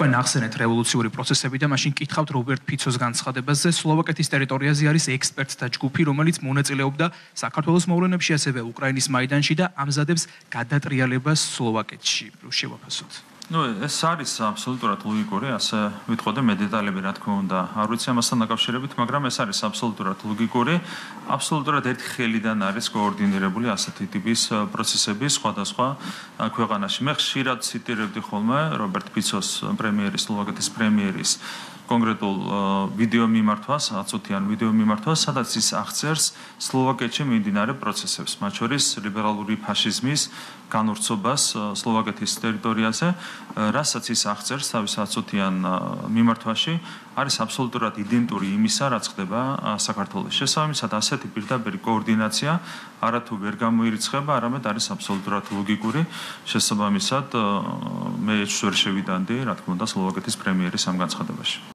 თქვენ ახსენეთ რევოლუციური პროცესები და მაშინ კითხავთ რობერტ ფიცოს განცხადებაზე, სლოვაკეთის ტერიტორიაზე არის ექსპერტთა ჯგუფი, რომელიც მონაწილეობდა საქართველოს მოვლენებში, ასევე უკრაინის მაიდანში და ამზადებს გადატრიალებას სლოვაკეთში. შევაფასოთ. ეს არის აბსოლუტურად ლოგიკური, ასე ვიტყოდე მე დეტალები რა თქმა უნდა არ ვიცი ამასთან დაკავშირებით, მაგრამ ეს არის აბსოლუტურად ლოგიკური, აბსოლუტურად ერთი ხელიდან არის კოორდინირებული ასეთი ტიპის პროცესები სხვადასხვა ქვეყანაში. მე ხშირად ციტირებდი ხოლმე რობერტ ფიცოს პრემიერის, სლოვაკეთის პრემიერის კონკრეტულ ვიდეო მიმართვას, აწუთიან ვიდეო მიმართვას, სადაც ის აღწერს სლოვაკეთში მიმდინარე პროცესებს, მათ შორის ლიბერალური ფაშიზმის განვრცობას სლოვაკეთის ტერიტორიაზე, რასაც ის აღწერს თავის აწუთიან მიმართვაში, არის აბსოლუტურად იდენტური იმისა, რაც ხდება საქართველოს. შესაბამისად, ასეთი პირდაპირ კოორდინაცია არათუ ვერ გამოირიცხება, არამედ არის აბსოლუტურად ლოგიკური. შესაბამისად, მე ვერ შევიდანდი, რა თქმა უნდა, სლოვაკეთის პრემიერის ამ განცხადებაში.